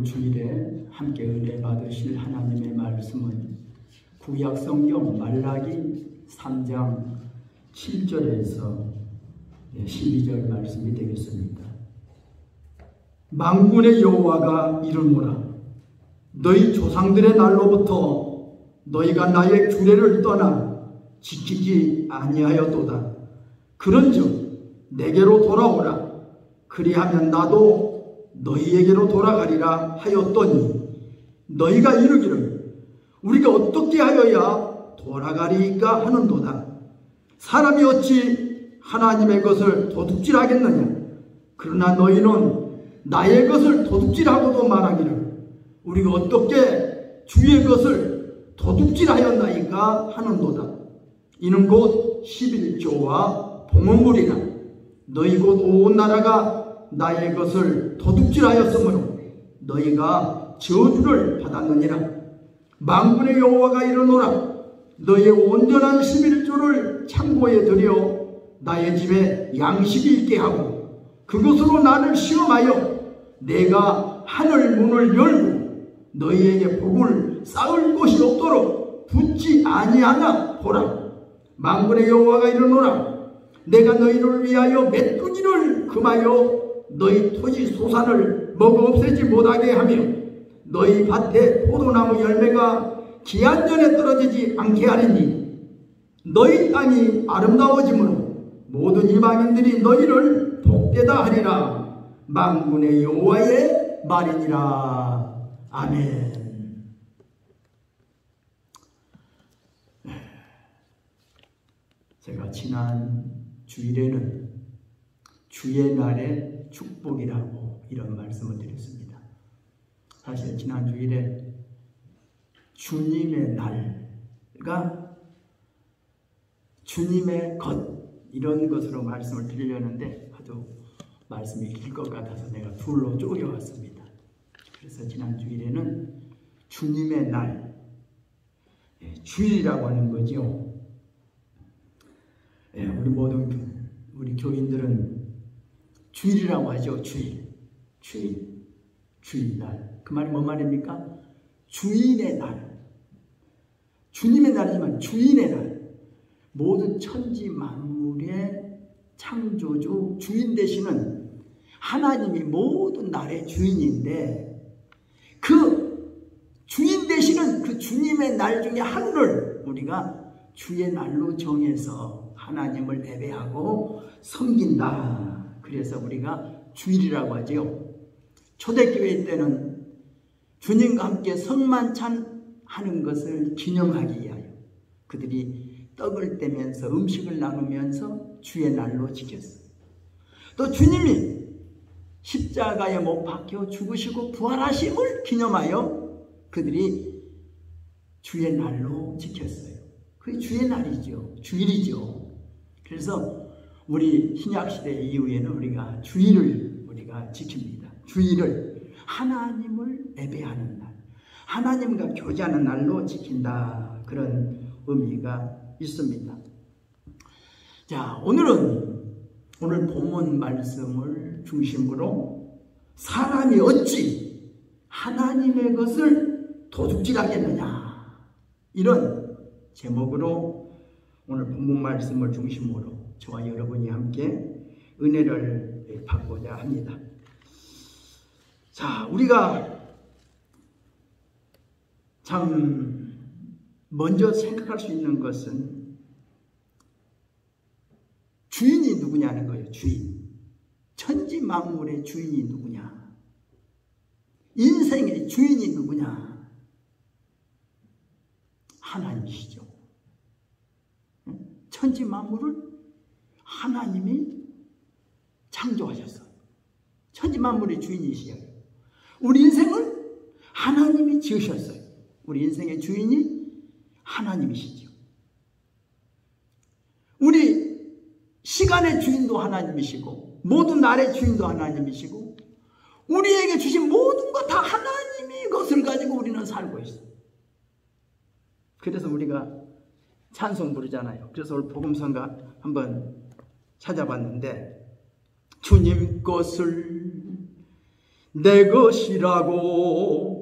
주일에 함께 은혜 받으실 하나님의 말씀은 구약 성경 말라기 3장 7절에서 12절 말씀이 되겠습니다. 만군의 여호와가 이르노라. 너희 조상들의 날로부터 너희가 나의 규례를 떠나 지키지 아니하였도다. 그런즉 내게로 돌아오라. 그리하면 나도 너희에게로 돌아가리라 하였더니 너희가 이르기를 우리가 어떻게 하여야 돌아가리까 하는도다. 사람이 어찌 하나님의 것을 도둑질하겠느냐. 그러나 너희는 나의 것을 도둑질하고도 말하기를 우리가 어떻게 주의 것을 도둑질하였나이까 하는도다. 이는 곧 11조와 봉헌물이라. 너희 곧 온 나라가 나의 것을 도둑질하였으므로 너희가 저주를 받았느니라. 만군의 여호와가 이르노라. 너희의 온전한 11조를 창고에 들여 나의 집에 양식이 있게 하고 그것으로 나를 시험하여 내가 하늘 문을 열고 너희에게 복을 쌓을 곳이 없도록 붙지 아니하나 보라. 만군의 여호와가 이르노라. 내가 너희를 위하여 메뚜기를 금하여 너희 토지 소산을 먹어 없애지 못하게 하며 너희 밭에 포도나무 열매가 기한 전에 떨어지지 않게 하리니 너희 땅이 아름다워지므로 모든 이방인들이 너희를 복되다 하리라. 만군의 여호와의 말이니라. 아멘. 제가 지난 주일에는 주의 날의 축복이라고 이런 말씀을 드렸습니다. 사실 지난 주일에 주님의 날과 주님의 것 이런 것으로 말씀을 드리려는데 아주 말씀이 길 것 같아서 내가 둘로 쪼개왔습니다. 그래서 지난 주일에는 주님의 날, 주일이라고 하는 거죠. 우리 모든 우리 교인들은 주일이라고 하죠. 주일날. 그 말이 뭔 말입니까? 주인의 날. 주님의 날이지만 주인의 날. 모든 천지 만물의 창조주 주인 되시는 하나님이 모든 날의 주인인데 그 주인 되시는 그 주님의 날 중에 하루를 우리가 주의 날로 정해서 하나님을 예배하고 섬긴다. 그래서 우리가 주일이라고 하죠. 초대교회 때는 주님과 함께 성만찬 하는 것을 기념하기 위하여 그들이 떡을 떼면서 음식을 나누면서 주의 날로 지켰어요. 또 주님이 십자가에 못 박혀 죽으시고 부활하심을 기념하여 그들이 주의 날로 지켰어요. 그게 주의 날이죠. 주일이죠. 그래서 우리 신약시대 이후에는 우리가 주일을 우리가 지킵니다. 주일을 하나님을 예배하는 날, 하나님과 교제하는 날로 지킨다. 그런 의미가 있습니다. 자, 오늘 본문 말씀을 중심으로 사람이 어찌 하나님의 것을 도둑질하겠느냐 이런 제목으로 오늘 본문 말씀을 중심으로 저와 여러분이 함께 은혜를 받고자 합니다. 자, 우리가 참 먼저 생각할 수 있는 것은 주인이 누구냐는 거예요. 주인. 천지 만물의 주인이 누구냐. 인생의 주인이 누구냐. 하나님이시죠. 천지 만물을 하나님이 창조하셨어요. 천지 만물의 주인이시여요. 우리 인생을 하나님이 지으셨어요. 우리 인생의 주인이 하나님이시죠. 우리 시간의 주인도 하나님이시고 모든 날의 주인도 하나님이시고 우리에게 주신 모든 것 다 하나님이 것을 가지고 우리는 살고 있어요. 그래서 우리가 찬송 부르잖아요. 그래서 오늘 복음성가 한번 찾아봤는데 주님 것을 내 것이라고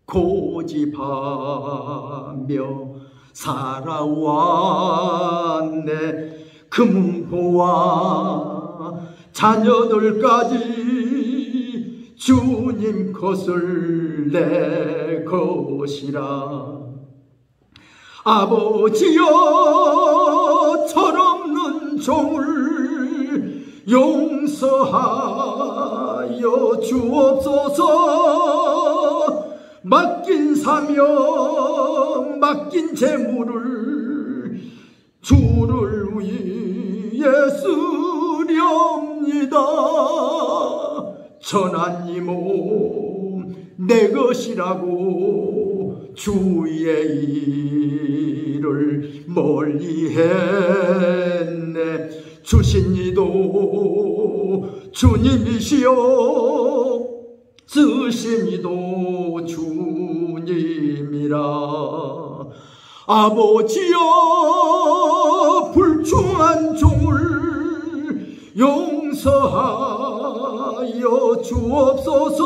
고집하며 살아왔네. 금고와 자녀들까지 주님 것을 내 것이라. 아버지여 철없는 종을 용서하여 주옵소서. 맡긴 사명 맡긴 재물을 주를 위해 쓰렵니다. 전하님 몸 내 것이라고 주의 일을 멀리했네. 주신 이도 주님이시여 쓰신 이도 주님이라. 아버지여 불충한 종을 용서하여 주옵소서.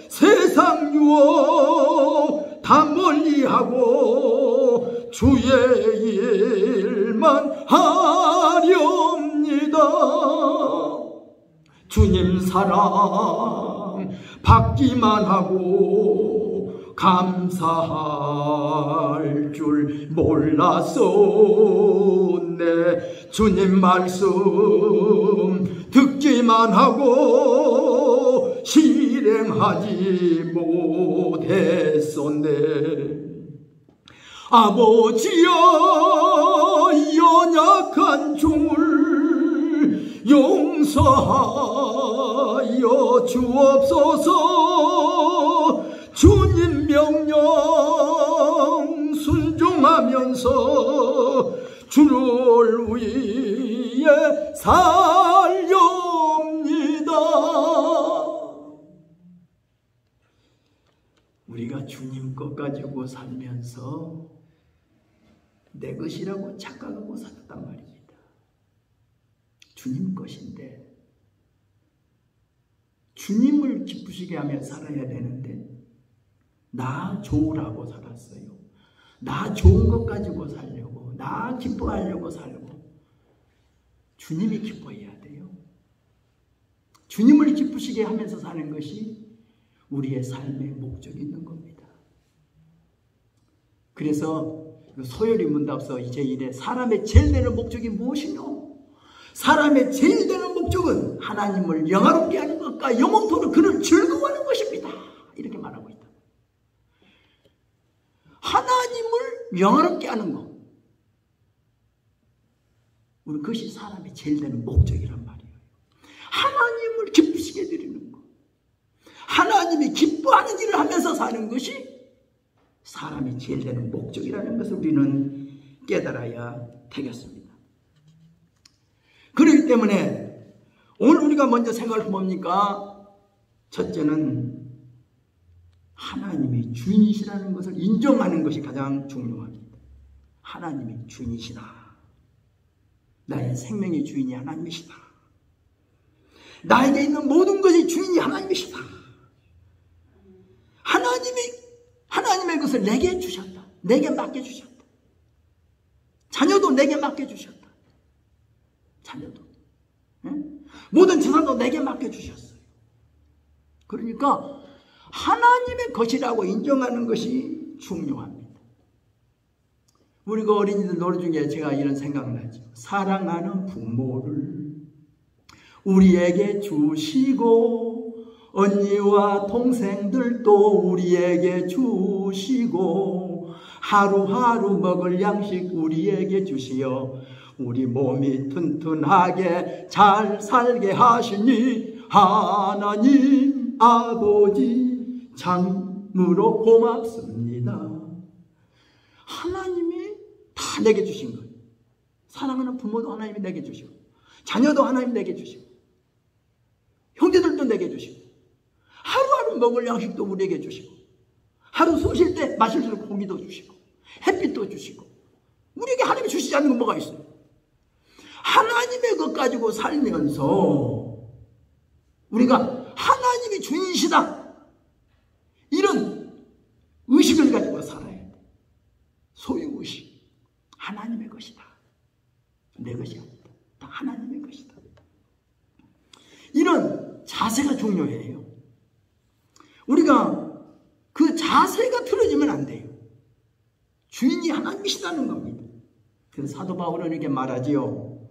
세상 유혹 다 멀리하고 주의 일만 하렵니다. 주님 사랑 받기만 하고 감사할 줄 몰랐었네. 주님 말씀 듣기만 하고 실행하지 못했었네. 아버지여 연약한 종을 용서하여 주옵소서. 주님 명령 순종하면서 주를 위해 살렵니다. 우리가 주님 것 가지고 살면서 내 것이라고 착각하고 살았단 말입니다. 주님 것인데 주님을 기쁘시게 하며 살아야 되는데 나 좋으라고 살았어요. 나 좋은 것 가지고 살려고, 나 기뻐하려고 살고. 주님이 기뻐해야 돼요. 주님을 기쁘시게 하면서 사는 것이 우리의 삶의 목적이 있는 겁니다. 그래서 소요리 문답서 제1에 사람의 제일 되는 목적이 무엇이뇨? 사람의 제일 되는 목적은 하나님을 영화롭게 하는 것과 영원토록 그를 즐거워하는 것입니다. 이렇게 말하고 있다. 하나님을 영화롭게 하는 것. 우리 그것이 사람의 제일 되는 목적이란 말이에요. 하나님을 기쁘시게 드리는 것. 하나님이 기뻐하는 일을 하면서 사는 것이 사람이 제일 되는 목적이라는 것을 우리는 깨달아야 되겠습니다. 그렇기 때문에 오늘 우리가 먼저 생각할 뭡니까? 첫째는 하나님이 주인이시라는 것을 인정하는 것이 가장 중요합니다. 하나님이 주인이시다. 나의 생명의 주인이 하나님이시다. 나에게 있는 모든 것이 주인이 하나님이시다. 하나님의 것을 내게 주셨다. 내게 맡겨주셨다. 자녀도 내게 맡겨주셨다. 자녀도. 모든 재산도 내게 맡겨주셨어요. 그러니까 하나님의 것이라고 인정하는 것이 중요합니다. 우리가 어린이들 노래 중에 제가 이런 생각나죠. 사랑하는 부모를 우리에게 주시고 언니와 동생들도 우리에게 주시고 하루하루 먹을 양식 우리에게 주시어 우리 몸이 튼튼하게 잘 살게 하시니 하나님 아버지 참으로 고맙습니다. 하나님이 다 내게 주신 거예요. 사랑하는 부모도 하나님이 내게 주시고 자녀도 하나님 내게 주시고 형제들도 내게 주시고 하루하루 먹을 양식도 우리에게 주시고 하루 숨 쉴 때 마실 수 있는 공기도 주시고 햇빛도 주시고 우리에게 하나님이 주시지 않는 건 뭐가 있어요? 하나님의 것 가지고 살면서 우리가 하나님의 하나님이 주인이시다. 이런 의식을 가지고 살아야 돼. 소유의식. 하나님의 것이다. 내 것이 아니다. 다 하나님의 것이다. 이런 자세가 중요해요. 우리가 그 자세가 틀어지면 안 돼요. 주인이 하나님이시다는 겁니다. 그래서 사도 바울은 이렇게 말하지요.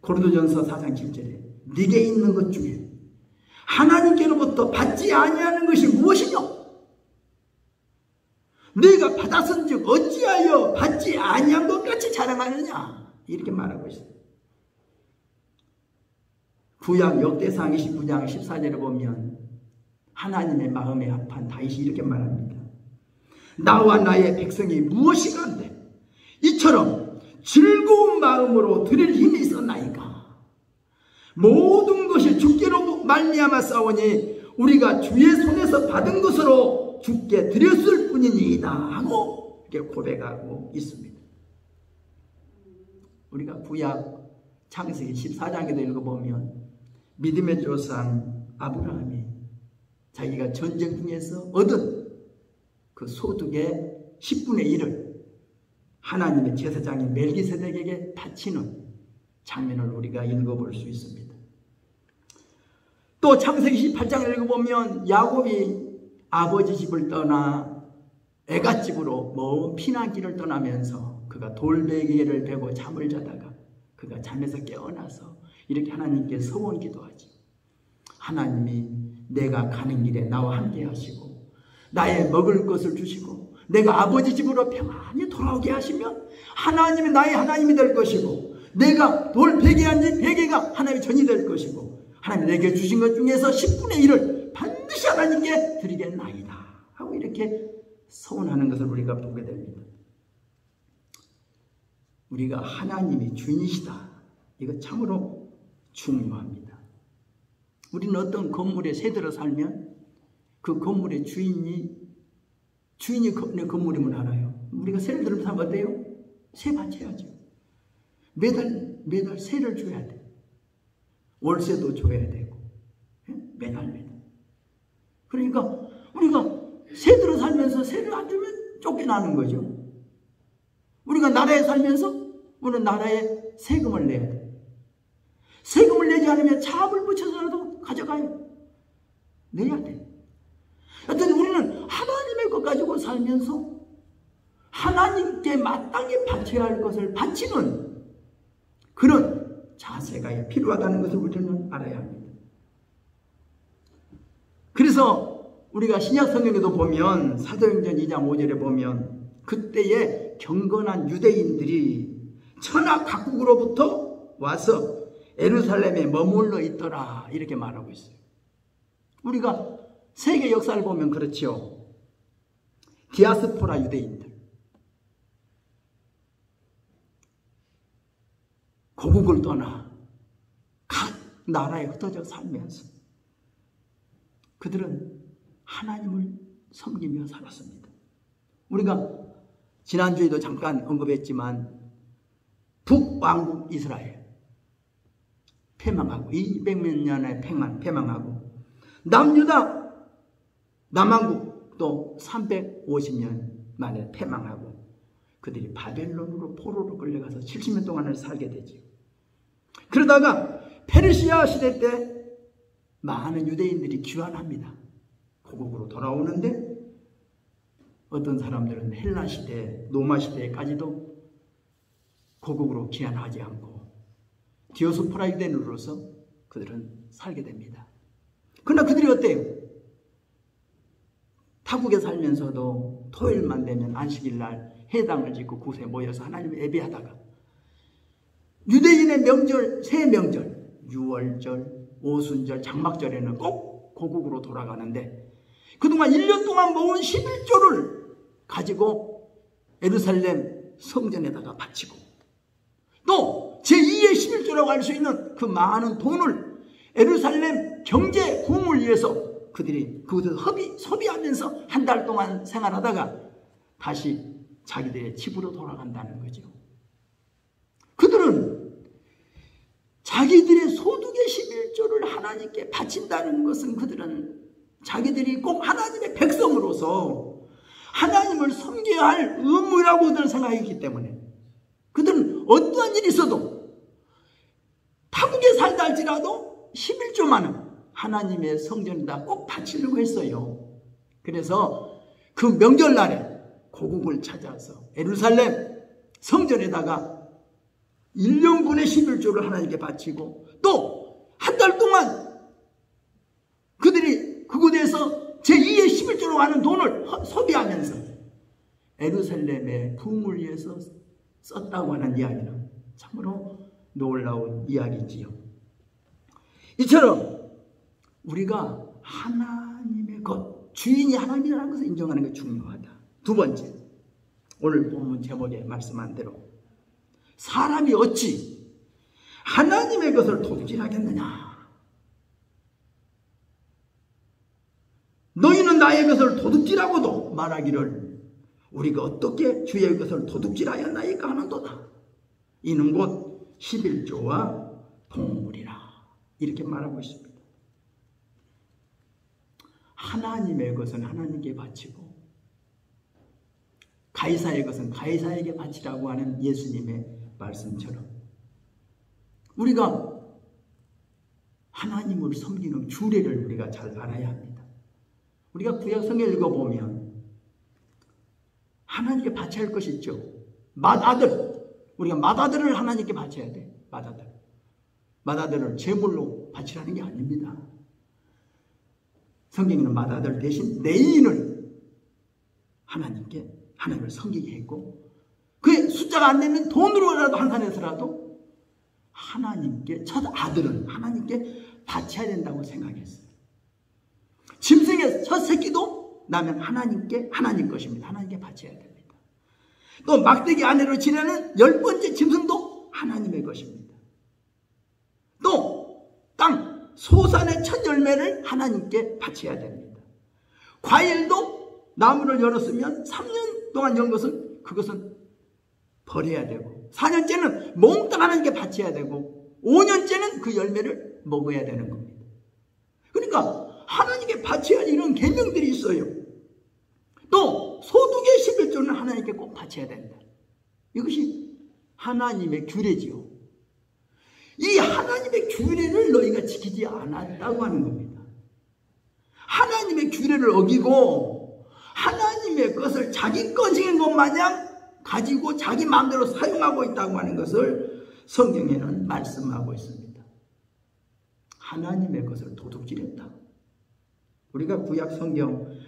고린도전서 4장 7절에 네게 있는 것 중에 하나님께로부터 받지 아니하는 것이 무엇이냐? 네가 받았은즉 어찌하여 받지 아니한 것 같이 자랑하느냐? 이렇게 말하고 있어요. 구약 역대상 29장 14절에 보면 하나님의 마음에 합한 다윗이 이렇게 말합니다. 나와 나의 백성이 무엇이 간데 이처럼 즐거운 마음으로 드릴 힘이 있었나이까. 모든 것이 주께로 말미암아 싸우니 우리가 주의 손에서 받은 것으로 주께 드렸을 뿐이니이다 하고 이렇게 고백하고 있습니다. 우리가 구약 창세기 14장에도 읽어보면 믿음의 조상 아브라함이 자기가 전쟁 중에서 얻은 그 소득의 10분의 1을 하나님의 제사장인 멜기세덱에게 바치는 장면을 우리가 읽어볼 수 있습니다. 또 창세기 18장을 읽어보면 야곱이 아버지 집을 떠나 애갓집으로 먼 피난길을 떠나면서 그가 돌베개를 베고 잠을 자다가 그가 잠에서 깨어나서 이렇게 하나님께 서원 기도하지. 하나님이 내가 가는 길에 나와 함께 하시고 나의 먹을 것을 주시고 내가 아버지 집으로 평안히 돌아오게 하시면 하나님이 나의 하나님이 될 것이고 내가 돌베개에 앉은 베개가 하나님의 전이 될 것이고 하나님이 내게 주신 것 중에서 10분의 1을 반드시 하나님께 드리겠나이다 하고 이렇게 서원하는 것을 우리가 보게 됩니다. 우리가 하나님이 주인이시다. 이거 참으로 중요합니다. 우리는 어떤 건물에 새들어 살면 그 건물의 주인이 건물이면 알아요. 우리가 새를 들으면 살면 어때요? 새 바쳐야죠. 매달 새를 줘야 돼. 월세도 줘야 되고 매달. 그러니까 우리가 새 들어 살면서 새를 안 주면 쫓겨나는 거죠. 우리가 나라에 살면서 우리는 나라에 세금을 내야 돼. 세금을 내지 않으면 차압을 붙여서라도 가져가요. 내야 돼. 하여튼 우리는 하나님의 것 가지고 살면서 하나님께 마땅히 바쳐야 할 것을 바치는 그런 자세가 필요하다는 것을 우리는 알아야 합니다. 그래서 우리가 신약 성경에도 보면 사도행전 2장 5절에 보면 그때의 경건한 유대인들이 천하 각국으로부터 와서 예루살렘에 머물러 있더라 이렇게 말하고 있어요. 우리가 세계 역사를 보면 그렇죠. 디아스포라 유대인들 고국을 떠나 각 나라에 흩어져 살면서 그들은 하나님을 섬기며 살았습니다. 우리가 지난주에도 잠깐 언급했지만 북왕국 이스라엘 패망하고 200몇 년에 패망하고 남유다 남왕국 또 350년 만에 패망하고 그들이 바벨론으로 포로로 끌려가서 70년 동안을 살게 되죠. 그러다가 페르시아 시대 때 많은 유대인들이 귀환합니다. 고국으로 돌아오는데 어떤 사람들은 헬라 시대, 로마 시대까지도 고국으로 귀환하지 않고 디오스포라 유대인으로서 그들은 살게 됩니다. 그러나 그들이 어때요? 타국에 살면서도 토요일만 되면 안식일날 회당을 짓고 곳에 모여서 하나님을 예배하다가 유대인의 명절, 새 명절, 유월절, 오순절, 장막절에는 꼭 고국으로 돌아가는데 그동안 1년 동안 모은 11조를 가지고 예루살렘 성전에다가 바치고 또 제2의 11조라고 할 수 있는 그 많은 돈을 예루살렘 경제 부흥을 위해서 그들이 그것을 소비하면서 한 달 동안 생활하다가 다시 자기들의 집으로 돌아간다는 거죠. 그들은 자기들의 소득의 11조를 하나님 하나님께 바친다는 것은 그들은 자기들이 꼭 하나님의 백성으로서 하나님을 섬겨야 할 의무라고 그들은 생각했기 때문에 그들은 어떠한 일이 있어도 타국에 살다 할지라도 11조만은 하나님의 성전에다 꼭 바치려고 했어요. 그래서 그 명절날에 고국을 찾아서 예루살렘 성전에다가 1년분의 11조를 하나님께 바치고 또 한 달 동안 그들이 그곳에서 제2의 11조로 하는 돈을 소비하면서 예루살렘의 부흥을 위해서 썼다고 하는 이야기는 참으로 놀라운 이야기지요. 이처럼 우리가 하나님의 것, 주인이 하나님이라는 것을 인정하는 게 중요하다. 두 번째, 오늘 본문 제목에 말씀한 대로 사람이 어찌 하나님의 것을 도둑질하겠느냐. 너희는 나의 것을 도둑질하고도 말하기를 우리가 어떻게 주의 것을 도둑질하였나이까 하는도다. 이는 곧 11조와 동물이라. 이렇게 말하고 있습니다. 하나님의 것은 하나님께 바치고 가이사의 것은 가이사에게 바치라고 하는 예수님의 말씀처럼 우리가 하나님을 섬기는 규례를 우리가 잘 알아야 합니다. 우리가 구약 성경 읽어보면 하나님께 바쳐야 할 것이 있죠. 맏아들, 우리가 맏아들을 하나님께 바쳐야 돼. 맏아들을 제물로 바치라는 게 아닙니다. 성경에는 맏아들 대신 내인을 하나님을 섬기게 했고 그의 숫자가 안 되면 돈으로라도 환산해서라도 하나님께 첫 아들은 하나님께 바쳐야 된다고 생각했어요. 짐승의 첫 새끼도 나면 하나님 것입니다. 하나님께 바쳐야 됩니다. 또 막대기 안으로 지나는 10번째 짐승도 하나님의 것입니다. 또 땅 소산의 첫 열매를 하나님께 바쳐야 됩니다. 과일도 나무를 열었으면 3년 동안 연 것은 그것은 버려야 되고 4년째는 몽땅 하나님께 바쳐야 되고 5년째는 그 열매를 먹어야 되는 겁니다. 그러니까 하나님께 바쳐야 할 이런 계명들이 있어요. 또 소득의 11조는 하나님께 꼭 바쳐야 된다. 이것이 하나님의 규례지요. 이 하나님의 규례를 너희가 지키지 않았다고 하는 겁니다. 하나님의 규례를 어기고 하나님의 것을 자기 것인 것 마냥 가지고 자기 마음대로 사용하고 있다고 하는 것을 성경에는 말씀하고 있습니다. 하나님의 것을 도둑질했다. 우리가 구약 성경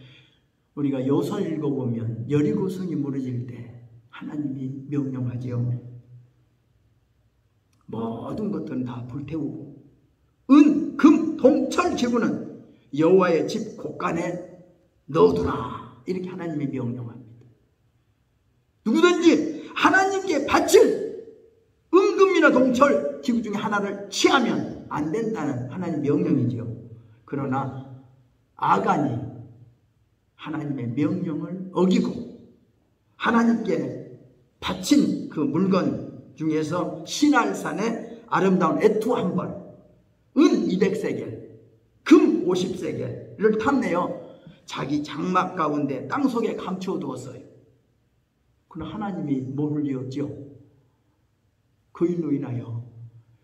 우리가 여호수아를 읽어보면 여리고성이 무너질 때 하나님이 명령하지요. 모든 것들은 다 불태우고 은, 금, 동, 철, 기구는 여호와의 집 곳간에 넣어두라. 이렇게 하나님이 명령합니다. 누구든지 하나님께 바칠 은금이나 동철 기구 중에 하나를 취하면 안 된다는 하나님 명령이지요. 그러나 아간이 하나님의 명령을 어기고 하나님께 바친 그 물건 중에서 시날산의 아름다운 애투 한 벌, 은 200세겔, 금 50세겔을 탐내어 자기 장막 가운데 땅속에 감춰두었어요. 그러나 하나님이 뭐를 이었죠? 그 일로 인하여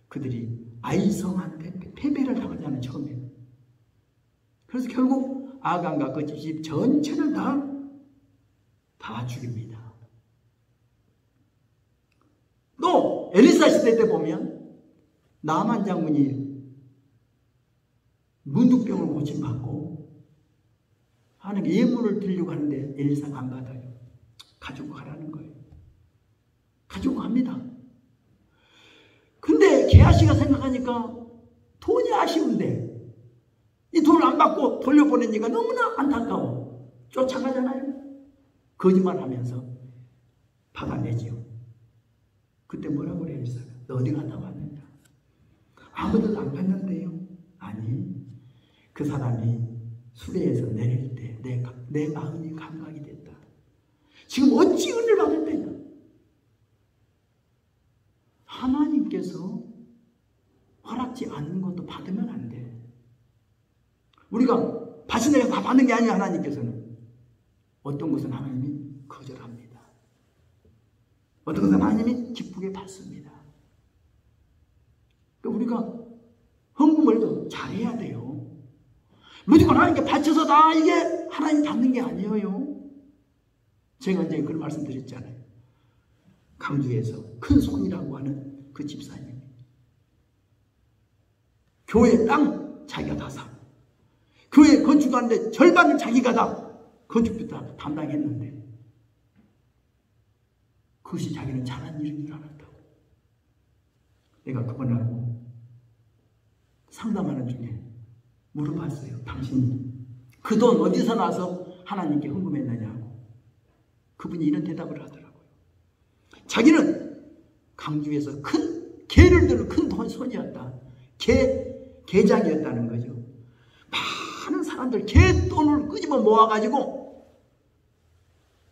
그들이 아이성한테 패배를 당하자는 처음에는. 그래서 결국 아간과 그 집 전체를 다 죽입니다. 또 엘리사 시대 때 보면 나만 장군이 문둥병을 고침받고 하는 예물을 드리려고 하는데 엘리사가 안 받아요. 가지고 가라는 거예요. 가지고 갑니다. 근데 게하시가 생각하니까 돈이 아쉬운데 이 돈을 안 받고 돌려보내니까 너무나 안타까워. 쫓아가잖아요. 거짓말하면서 받아내지요. 그때 뭐라고 그래요? 엘리사가? 너 어디 갔다 왔느냐? 아무도 안 갔는데요. 아니, 그 사람이 수레에서 내릴 때 내 마음이 감각이 됐다. 지금 어찌 은혜를 받을 때냐? 하나님께서 허락지 않는 것도 받으면 안 돼. 우리가 바친다고 다 받는 게 아니야. 하나님께서는 어떤 것은 하나님이 거절합니다. 어떤 것은 하나님이 기쁘게 받습니다. 그러니까 우리가 헌금을 더 잘해야 돼요. 무조건 하나님께 바쳐서 다 이게 하나님 받는 게 아니에요. 제가 이제 그런 말씀 드렸잖아요. 강주에서 큰 손이라고 하는 그 집사님, 교회 땅 자기가 다 사고 교회 건축하는데 절반을 자기가 다 건축부터 담당했는데 그것이 자기는 잘한 일인 줄 알았다고. 내가 그분하고 상담하는 중에 물어봤어요. 당신이 그 돈 어디서 나서 하나님께 헌금했느냐고. 그분이 이런 대답을 하더라고요. 자기는 강주에서 큰 개를 드는 큰 손이었다. 개장이었다는 거죠. 많은 사람들 개 돈을 끄집어 모아가지고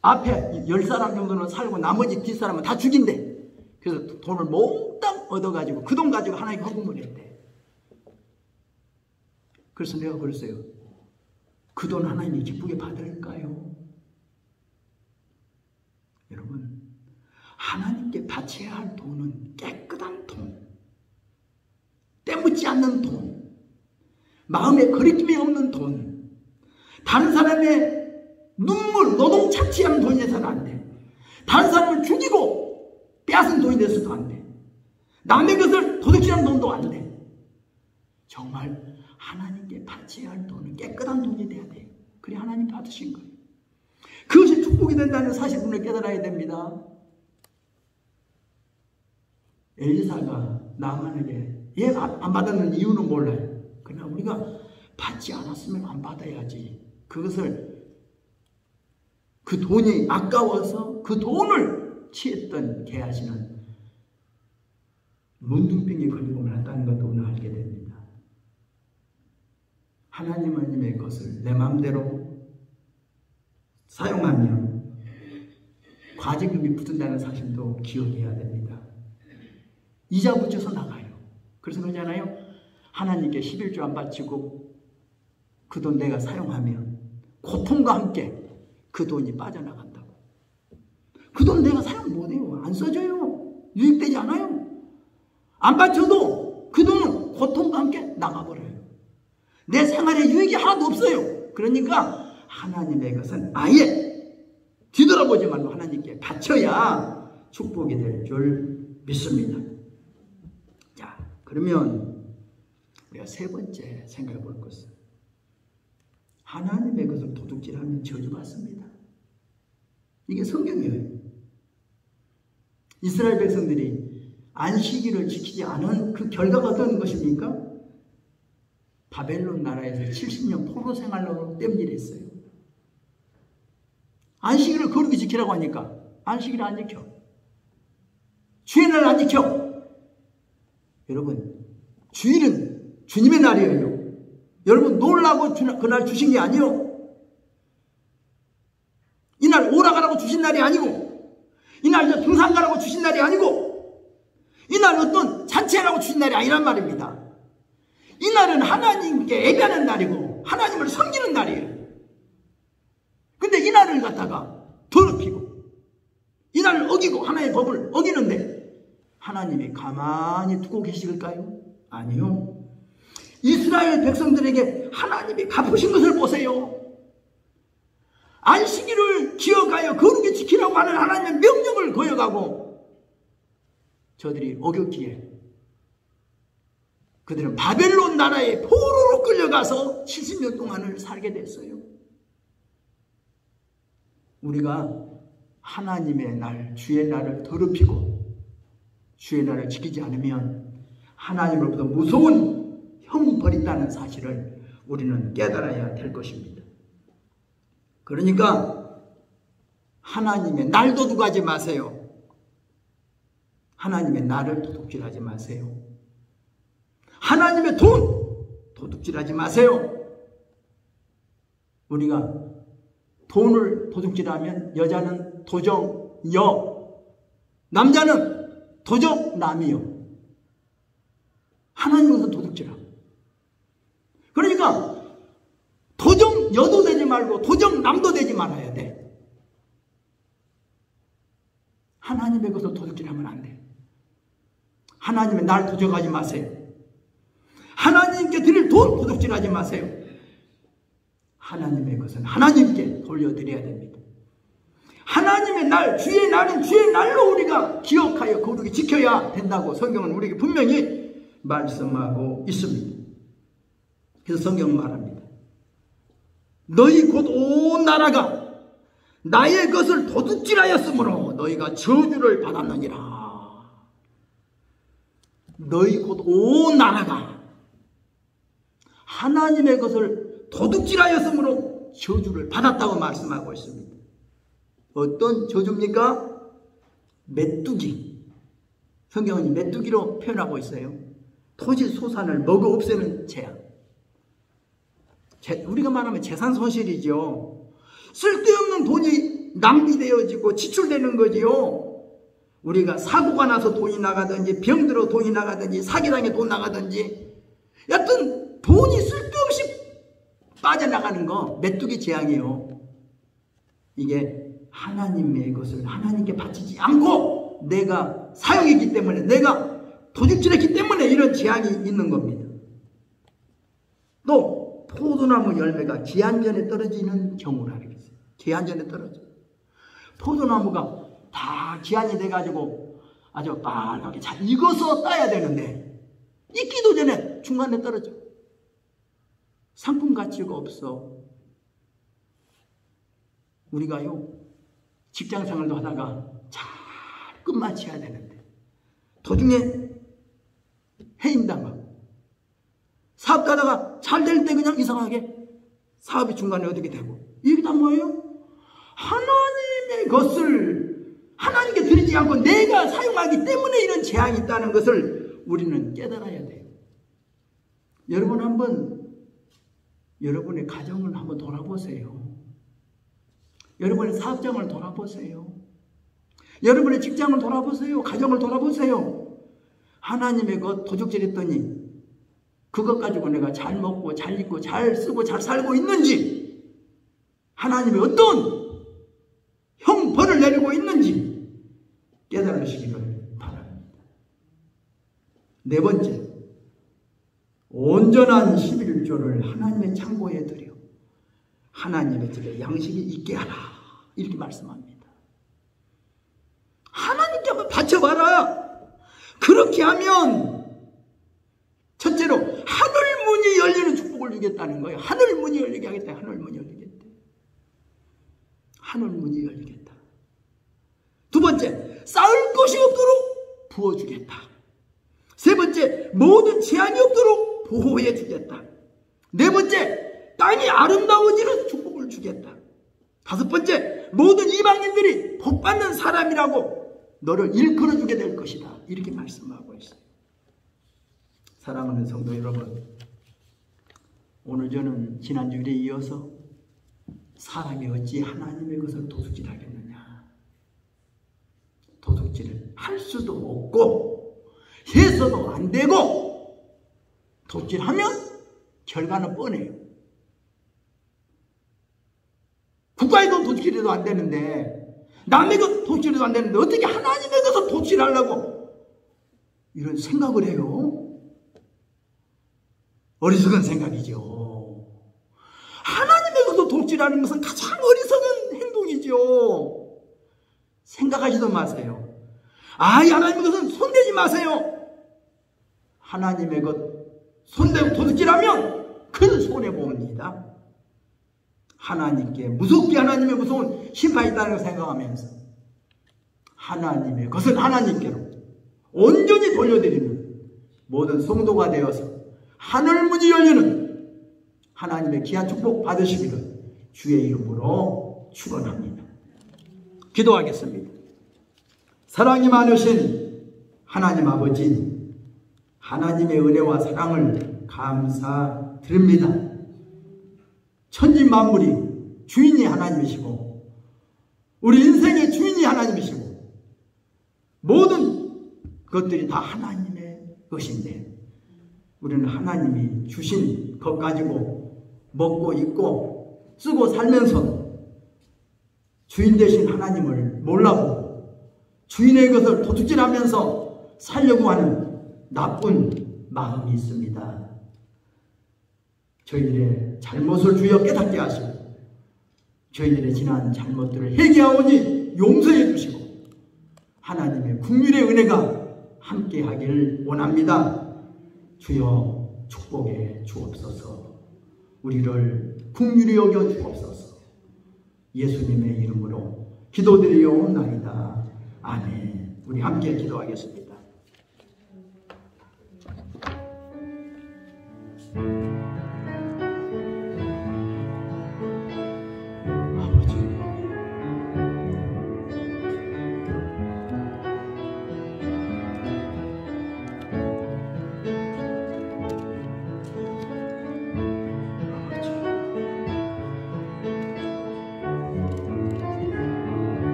앞에 10사람 정도는 살고 나머지 뒷사람은 다 죽인대. 그래서 돈을 몽땅 얻어가지고 그 돈 가지고 하나님께 헌금을 했대. 그래서 내가 그랬어요. 그 돈 하나님이 기쁘게 받을까요? 여러분, 하나님께 바쳐야 할 돈은 깨끗한 돈, 때묻지 않는 돈, 마음에 거리낌이 없는 돈, 다른 사람의 눈물, 노동 착취하는 돈이 돼서는 안 돼. 다른 사람을 죽이고 빼앗은 돈이 돼서도 안 돼. 남의 것을 도둑질하는 돈도 안 돼. 정말 하나님께 바쳐야 할 돈은 깨끗한 돈이 돼야 돼. 그래 하나님 받으신 거예요. 그것이 축복이 된다는 사실을 우리는 깨달아야 됩니다. 엘리사가 나만에게 얘 안 받았는 이유는 몰라요. 그러나 우리가 받지 않았으면 안 받아야지. 그것을 그 돈이 아까워서 그 돈을 취했던 게하시는 문둥병에 걸리고 말았다는 것도 오늘 알게 됩니다. 하나님의 것을 내 마음대로 사용하면 과징금이 붙는다는 사실도 기억해야 됩니다. 이자 붙여서 나가요. 그래서 그러잖아요. 하나님께 11조 안 바치고 그 돈 내가 사용하면 고통과 함께 그 돈이 빠져나간다고. 그 돈 내가 사용 못해요. 안 써져요. 유익되지 않아요. 안 바쳐도 그 돈은 고통과 함께 나가버려요. 내 생활에 유익이 하나도 없어요. 그러니까 하나님의 것은 아예 뒤돌아보지 말고 하나님께 바쳐야 축복이 될 줄 믿습니다. 자, 그러면 우리가 세 번째 생각해 볼 것은 하나님의 것을 도둑질하면 저주받습니다. 이게 성경이에요. 이스라엘 백성들이 안식일을 지키지 않은 그 결과가 어떤 것입니까? 바벨론 나라에서 70년 포로 생활로 땜질했어요. 안식일을 거룩히 지키라고 하니까 안식일을 안 지켜. 주의 날을 안 지켜. 여러분, 주일은 주님의 날이에요. 여러분 놀라고 그날 주신 게 아니요. 이날 오라가라고 주신 날이 아니고, 이날 등산 가라고 주신 날이 아니고, 이날 어떤 잔치하라고 주신 날이 아니란 말입니다. 이 날은 하나님께 예배하는 날이고 하나님을 섬기는 날이에요. 근데 이 날을 갖다가 더럽히고 이 날을 어기고 하나님의 법을 어기는데 하나님이 가만히 두고 계실까요? 아니요. 이스라엘 백성들에게 하나님이 갚으신 것을 보세요. 안식일을 기억하여 거룩히 지키라고 하는 하나님의 명령을 거역하고 저들이 어겼기에 그들은 바벨론 나라의 포로로 끌려가서 70년 동안을 살게 됐어요. 우리가 하나님의 날, 주의 날을 더럽히고 주의 날을 지키지 않으면 하나님으로부터 무서운 형벌이 있다는 사실을 우리는 깨달아야 될 것입니다. 그러니까 하나님의 날 도둑하지 마세요. 하나님의 날을 도둑질하지 마세요. 하나님의 돈 도둑질하지 마세요. 우리가 돈을 도둑질하면 여자는 도적여, 남자는 도적남이요. 하나님께서 도둑질하고. 그러니까 여도 되지 말고 도적 남도 되지 말아야 돼. 하나님의 것을 도둑질하면 안 돼. 하나님의 날 도적하지 마세요. 하나님께 드릴 돈 도둑질하지 마세요. 하나님의 것은 하나님께 돌려드려야 됩니다. 하나님의 날, 주의 날은 주의 날로 우리가 기억하여 거룩히 지켜야 된다고 성경은 우리에게 분명히 말씀하고 있습니다. 그래서 성경은 말합니다. 너희 곧 온 나라가 나의 것을 도둑질하였으므로 너희가 저주를 받았느니라. 너희 곧 온 나라가 하나님의 것을 도둑질하였으므로 저주를 받았다고 말씀하고 있습니다. 어떤 저주입니까? 메뚜기. 성경은 메뚜기로 표현하고 있어요. 토지 소산을 먹어 없애는 재앙. 우리가 말하면 재산 손실이죠. 쓸데없는 돈이 낭비되어지고 지출되는 거지요. 우리가 사고가 나서 돈이 나가든지 병들어 돈이 나가든지 사기당해 돈 나가든지 여튼 돈이 쓸데없이 빠져나가는 거 메뚜기 재앙이에요. 이게 하나님의 것을 하나님께 바치지 않고 내가 사용했기 때문에 내가 도둑질했기 때문에 이런 재앙이 있는 겁니다. 또 포도나무 열매가 기한전에 떨어지는 경우라 그랬어요. 기한전에 떨어져. 포도나무가 다 기한이 돼가지고 아주 빨갛게 잘 익어서 따야 되는데 익기도 전에 중간에 떨어져. 상품 가치가 없어. 우리가요 직장생활도 하다가 잘 끝마쳐야 되는데 도중에 해임당하고 사업도 하다가 잘 될 때 그냥 이상하게 사업이 중간에 어떻게 되고 이게 다 뭐예요? 하나님의 것을 하나님께 드리지 않고 내가 사용하기 때문에 이런 재앙이 있다는 것을 우리는 깨달아야 돼요. 여러분 한번 여러분의 가정을 한번 돌아보세요. 여러분의 사업장을 돌아보세요. 여러분의 직장을 돌아보세요. 가정을 돌아보세요. 하나님의 것 도둑질했더니 그것 가지고 내가 잘 먹고 잘 입고 잘 쓰고 잘 살고 있는지 하나님의 어떤 형벌을 내리고 있는지 깨달으시기를 바랍니다. 네 번째, 온전한 11조를 하나님의 창고에 들여 하나님의 집에 양식이 있게 하라 이렇게 말씀합니다. 하나님께 한번 바쳐봐라. 그렇게 하면 첫째로 하늘 문이 열리는 축복을 주겠다는 거예요. 하늘 문이 열리게 하겠다. 하늘 문이 열리겠다. 하늘 문이 열리겠다. 두 번째, 쌓을 것이 없도록 부어주겠다. 세 번째, 모든 재앙이 없도록 보호해 주겠다. 네 번째, 땅이 아름다워지는 축복을 주겠다. 다섯 번째, 모든 이방인들이 복받는 사람이라고 너를 일컬어 주게 될 것이다. 이렇게 말씀하고 있어요. 사랑하는 성도 여러분, 오늘 저는 지난주일에 이어서 사람이 어찌 하나님의 것을 도둑질하겠느냐. 도둑질을 할 수도 없고 해서도 안 되고 도둑질하면 결과는 뻔해요. 국가의 돈 도둑질해도 안 되는데 남의 것 도둑질해도 안 되는데 어떻게 하나님의 것을 도둑질하려고 이런 생각을 해요? 어리석은 생각이죠. 하나님의 것을 도둑질하는 것은 가장 어리석은 행동이죠. 생각하지도 마세요. 하나님의 것은 손대지 마세요. 하나님의 것 손대고 도둑질하면 큰 손해봅니다. 하나님께 무섭게 하나님의 무서운 심판이 있다는 걸 생각하면서 하나님의 것을 하나님께로 온전히 돌려드리는 모든 성도가 되어서 하늘문이 열리는 하나님의 귀한 축복 받으시기를 주의 이름으로 축원합니다. 기도하겠습니다. 사랑이 많으신 하나님 아버지, 하나님의 은혜와 사랑을 감사드립니다. 천지 만물이 주인이 하나님이시고 우리 인생의 주인이 하나님이시고 모든 것들이 다 하나님의 것인데 우리는 하나님이 주신 것 가지고 먹고 입고 쓰고 살면서 주인 되신 하나님을 몰라보고 주인의 것을 도둑질하면서 살려고 하는 나쁜 마음이 있습니다. 저희들의 잘못을 주여 깨닫게 하시고 저희들의 지난 잘못들을 회개하오니 용서해 주시고 하나님의 긍휼의 은혜가 함께하길 원합니다. 주여 축복해 주옵소서. 우리를 긍휼히 여겨 주옵소서. 예수님의 이름으로 기도드리옵나이다. 아멘. 우리 함께 기도하겠습니다.